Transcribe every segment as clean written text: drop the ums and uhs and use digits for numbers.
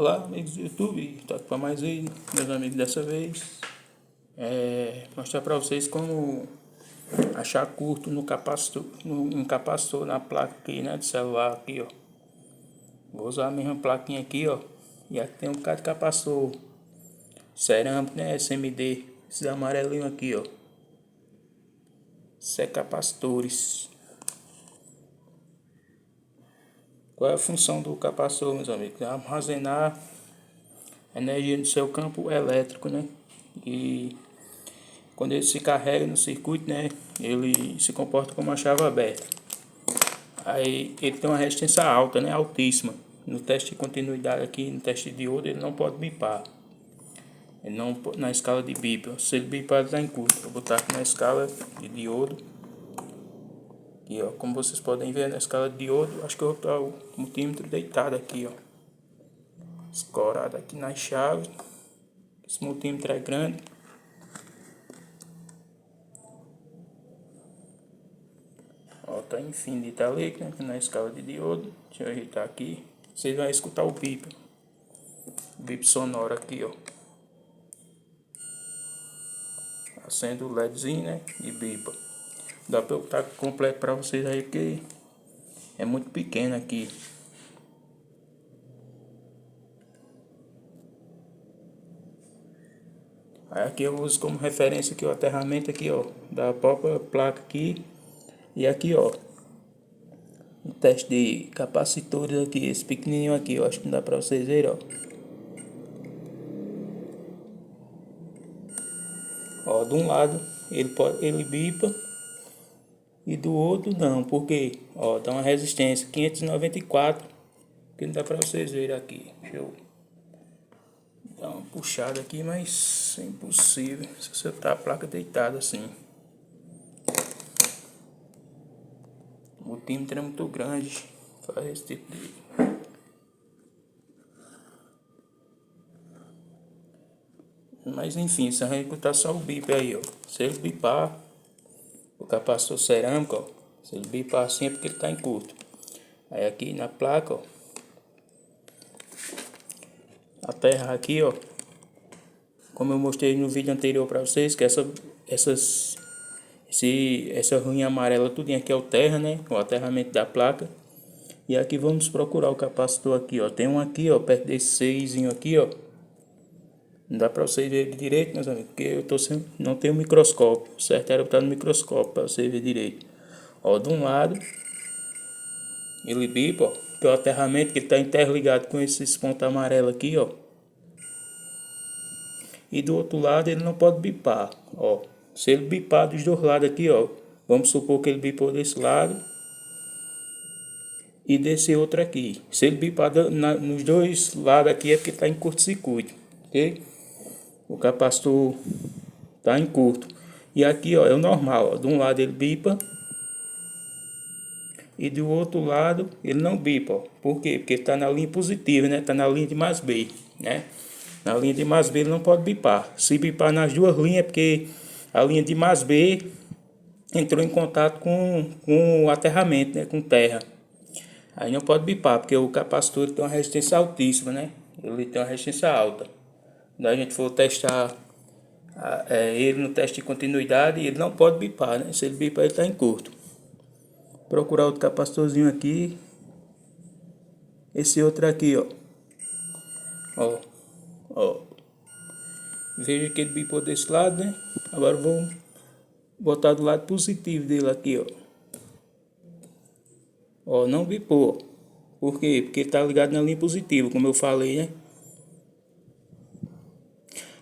Olá, amigos do YouTube, estou aqui para mais vídeo, meus amigos. Dessa vez mostrar para vocês como achar curto no capacitor, um capacitor na placa aqui, né, do celular aqui, ó. Vou usar a mesma plaquinha aqui, ó, e aqui tem um bocado de capacitor cerâmico, né, SMD, esses amarelinhos aqui, ó. Isso é capacitores. Qual é a função do capacitor, meus amigos? É armazenar energia no seu campo elétrico, né? E quando ele se carrega no circuito, né, ele se comporta como uma chave aberta. Aí ele tem uma resistência alta, né, altíssima. No teste de continuidade aqui, no teste de diodo, ele não pode bipar. Ele não, na escala de bip. Se ele bipar, ele está em curto. Vou botar aqui na escala de diodo. Aqui, ó, como vocês podem ver na escala de diodo, acho que eu vou botar o multímetro deitado aqui, ó. Escorado aqui na chave. Esse multímetro é grande. Ó, tá infinita ali, né, na escala de diodo. Deixa eu ajeitar aqui. Vocês vão escutar o bip. O bip sonoro aqui, ó. Acendo o LEDzinho, né, e bipa. Dá pra eu botar completo pra vocês aí, porque é muito pequeno aqui. Aí aqui eu uso como referência aqui o aterramento aqui, ó, da própria placa aqui. E aqui, ó, o teste de capacitores aqui, esse pequenininho aqui, ó, acho que não dá pra vocês verem, ó. Ó, de um lado ele bipa e do outro não, porque, ó, dá uma resistência 594, que não dá pra vocês verem aqui. Deixa eu dar uma puxada aqui, mas é impossível se você tá a placa deitada assim. O multímetro é muito grande, faz esse tipo de... Mas enfim, você vai escutar só o bip aí, ó. Se ele bipar, o capacitor cerâmico, ó, se ele bipar assim é porque ele tá em curto. Aí aqui na placa, ó, a terra aqui, ó, como eu mostrei no vídeo anterior para vocês, que essa ruinha amarela tudinho aqui é o terra, né, o aterramento da placa. E aqui vamos procurar o capacitor aqui, ó. Tem um aqui, ó, perto desse 6 aqui, ó. Não dá para vocês verem direito, meus amigos, porque eu tô sem, não tenho microscópio. O certo era botar no microscópio para você ver direito. Ó, de um lado ele bipa, ó, que é o aterramento que está interligado com esses pontos amarelos aqui, ó. E do outro lado ele não pode bipar, ó. Se ele bipar dos dois lados aqui, ó, vamos supor que ele bipou desse lado e desse outro aqui. Se ele bipar nos dois lados aqui é porque está em curto-circuito, ok? O capacitor está em curto. E aqui, ó, é o normal, ó. De um lado ele bipa e do outro lado ele não bipa, ó. Por quê? Porque está na linha positiva, né? Está na linha de mais B, né? Na linha de mais B ele não pode bipar. Se bipar nas duas linhas é porque a linha de mais B entrou em contato com o aterramento, né? Com terra. Aí não pode bipar, porque o capacitor tem uma resistência altíssima, né? Ele tem uma resistência alta. Quando a gente for testar ele no teste de continuidade, ele não pode bipar, né? Se ele bipar, ele está em curto. Procurar outro capacitorzinho aqui. Esse outro aqui, ó. Ó. Ó. Veja que ele bipou desse lado, né? Agora vou botar do lado positivo dele aqui, ó. Ó, não bipou. Por quê? Porque ele tá ligado na linha positiva, como eu falei, né?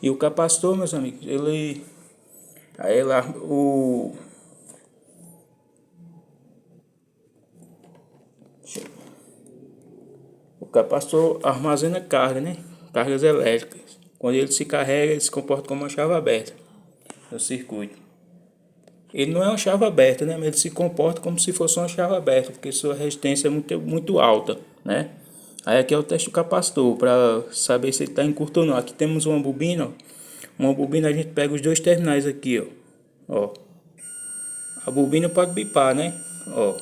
E o capacitor, meus amigos, ele... Aí lá, o capacitor armazena carga, né? Cargas elétricas. Quando ele se carrega, ele se comporta como uma chave aberta no circuito. Ele não é uma chave aberta, né? Mas ele se comporta como se fosse uma chave aberta, porque sua resistência é muito alta, né? Aí aqui é o teste do capacitor, para saber se ele está em curto ou não. Aqui temos uma bobina, ó. Uma bobina, a gente pega os dois terminais aqui, ó. Ó. A bobina pode bipar, né? Ó.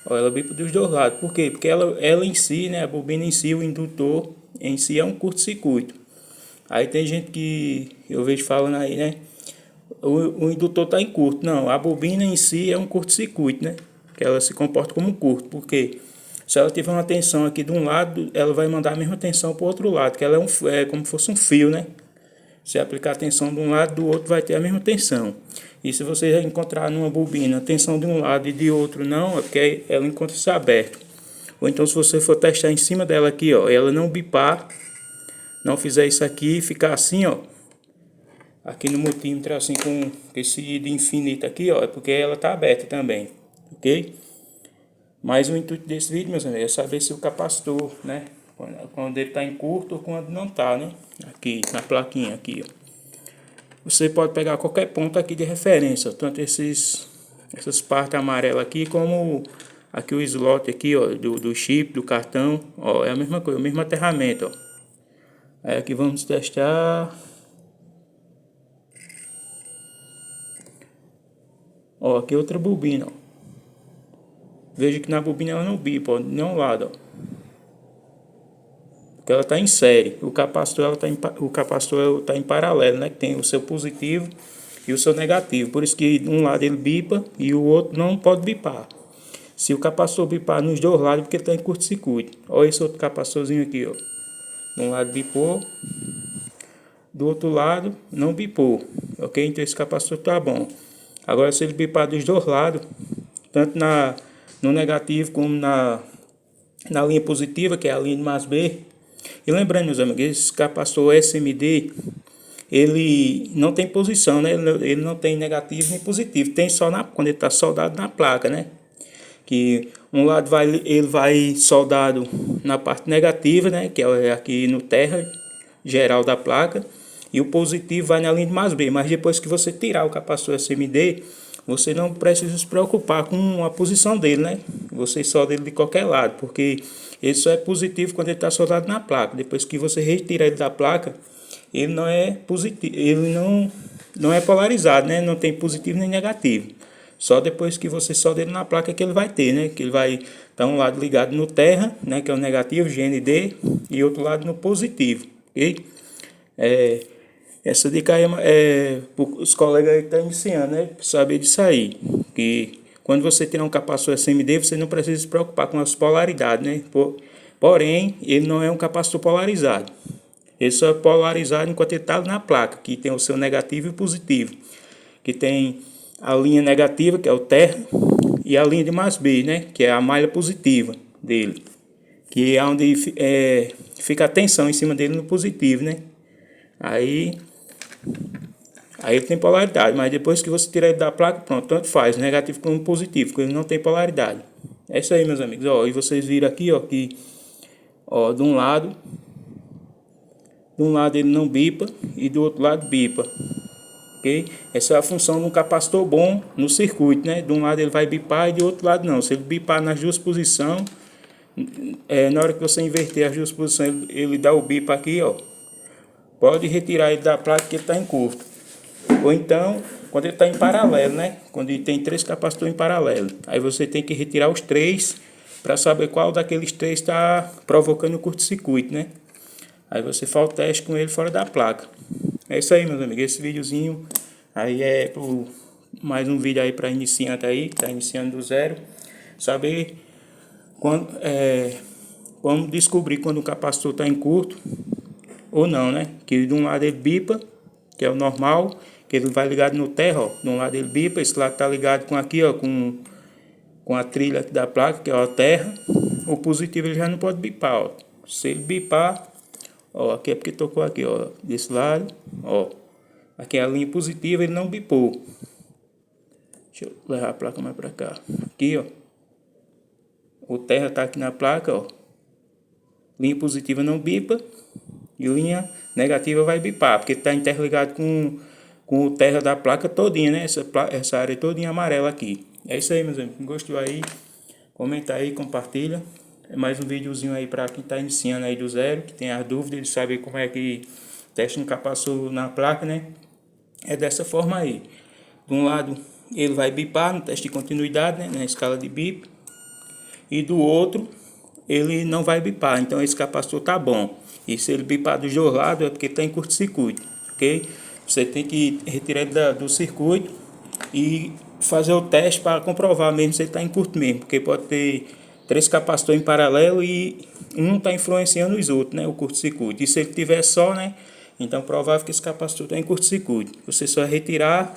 Ó, ela bipa dos dois lados. Por quê? Porque ela em si, né, a bobina em si, o indutor em si é um curto-circuito. Aí tem gente que eu vejo falando aí, né, o indutor está em curto. Não, a bobina em si é um curto-circuito, né, que ela se comporta como um curto. Por quê? Se ela tiver uma tensão aqui de um lado, ela vai mandar a mesma tensão para o outro lado, que ela é como se fosse um fio, né? Se aplicar a tensão de um lado, do outro vai ter a mesma tensão. E se você encontrar numa bobina a tensão de um lado e de outro não, é porque ela encontra-se aberto. Ou então se você for testar em cima dela aqui, ó, ela não bipar, não fizer isso aqui, ficar assim, ó, aqui no multímetro assim com esse de infinito aqui, ó, é porque ela está aberta também, ok? Mas o intuito desse vídeo, meus amigos, é saber se o capacitor, né, quando ele está em curto ou quando não está, né, aqui na plaquinha aqui, ó. Você pode pegar qualquer ponto aqui de referência, tanto essas partes amarelas aqui, como aqui o slot aqui, ó, do chip, do cartão, ó, é a mesma coisa, o mesmo aterramento, ó. Aí aqui vamos testar. Ó, aqui outra bobina, ó. Veja que na bobina ela não bipa, ó, de nenhum lado, ó. Porque ela está em série. O capacitor está em paralelo, né? Que tem o seu positivo e o seu negativo. Por isso que um lado ele bipa e o outro não pode bipar. Se o capacitor bipar nos dois lados, porque está em curto-circuito. Olha esse outro capacitorzinho aqui, ó. De um lado bipou, do outro lado não bipou. Ok? Então esse capacitor está bom. Agora se ele bipar dos dois lados, tanto no negativo como na linha positiva, que é a linha de mais B. E lembrando, meus amigos, esse capacitor SMD, ele não tem posição, né? Ele não tem negativo nem positivo. Tem só quando ele está soldado na placa, né? Que um lado ele vai soldado na parte negativa, né? Que é aqui no terra geral da placa. E o positivo vai na linha de mais B. Mas depois que você tirar o capacitor SMD, você não precisa se preocupar com a posição dele, né? Você solda ele de qualquer lado, porque ele só é positivo quando ele está soldado na placa. Depois que você retira ele da placa, ele não é positivo, ele não é polarizado, né? Não tem positivo nem negativo. Só depois que você solda ele na placa que ele vai ter, né? Que ele vai estar um lado ligado no terra, né? Que é o negativo, GND, e outro lado no positivo, ok? Essa dica aí é para os colegas aí que estão iniciando, né? Saber disso aí. Que quando você tirar um capacitor SMD, você não precisa se preocupar com as polaridades, né? Porém, ele não é um capacitor polarizado. Ele só é polarizado enquanto ele está na placa, que tem o seu negativo e positivo. Que tem a linha negativa, que é o terra, e a linha de mais B, né? Que é a malha positiva dele. Que é onde fica a tensão em cima dele no positivo, né? Aí ele tem polaridade, mas depois que você tirar ele da placa, pronto, tanto faz, negativo como positivo, porque ele não tem polaridade. É isso aí, meus amigos. Ó, e vocês viram aqui, ó, que ó, de um lado ele não bipa e do outro lado bipa. Ok? Essa é a função de um capacitor bom no circuito, né? De um lado ele vai bipar e do outro lado não. Se ele bipar nas duas posições, na hora que você inverter as duas posições, ele dá o bipa aqui, ó. Pode retirar ele da placa que ele está em curto. Ou então, quando ele está em paralelo, né? Quando ele tem três capacitores em paralelo. Aí você tem que retirar os três para saber qual daqueles três está provocando o curto-circuito, né? Aí você faz o teste com ele fora da placa. É isso aí, meus amigos. Esse videozinho aí é mais um vídeo aí para iniciante aí, que está iniciando do zero. Saber como descobrir quando o capacitor está em curto ou não, né? Que de um lado ele bipa, que é o normal, que ele vai ligado no terra, ó. De um lado ele bipa, esse lado tá ligado com aqui, ó, com a trilha aqui da placa, que é a terra. O positivo ele já não pode bipar, ó. Se ele bipar, ó, aqui é porque tocou aqui, ó, desse lado, ó. Aqui é a linha positiva, ele não bipou. Deixa eu levar a placa mais para cá. Aqui, ó. O terra tá aqui na placa, ó. Linha positiva não bipa. E linha negativa vai bipar, porque está interligado com o terra da placa todinha, né? Essa área todinha amarela aqui. É isso aí, meus amigos. Gostou aí? Comenta aí, compartilha. É mais um videozinho aí para quem está iniciando aí do zero, que tem as dúvidas de saber como é que testa um capacitor na placa, né? É dessa forma aí. De um lado, ele vai bipar no teste de continuidade, né? Na escala de bip. e do outro ele não vai bipar. Então esse capacitor tá bom. E se ele bipar dos dois lados é porque está em curto-circuito, ok? Você tem que retirar ele do circuito e fazer o teste para comprovar mesmo se ele está em curto mesmo, porque pode ter 3 capacitores em paralelo e um está influenciando os outros, né? O curto-circuito. E se ele tiver só, né? Então provável que esse capacitor está em curto-circuito. Você só vai retirar,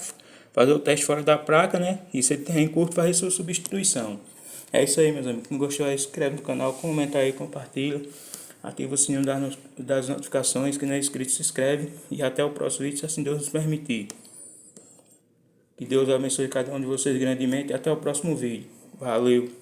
fazer o teste fora da placa, né? E se ele está em curto, fazer sua substituição. É isso aí, meus amigos. Quem gostou, aí, se inscreve no canal, comenta aí, compartilha. Ativa o sininho das notificações. Quem não é inscrito, se inscreve. E até o próximo vídeo, se assim Deus nos permitir. Que Deus abençoe cada um de vocês grandemente. E até o próximo vídeo. Valeu!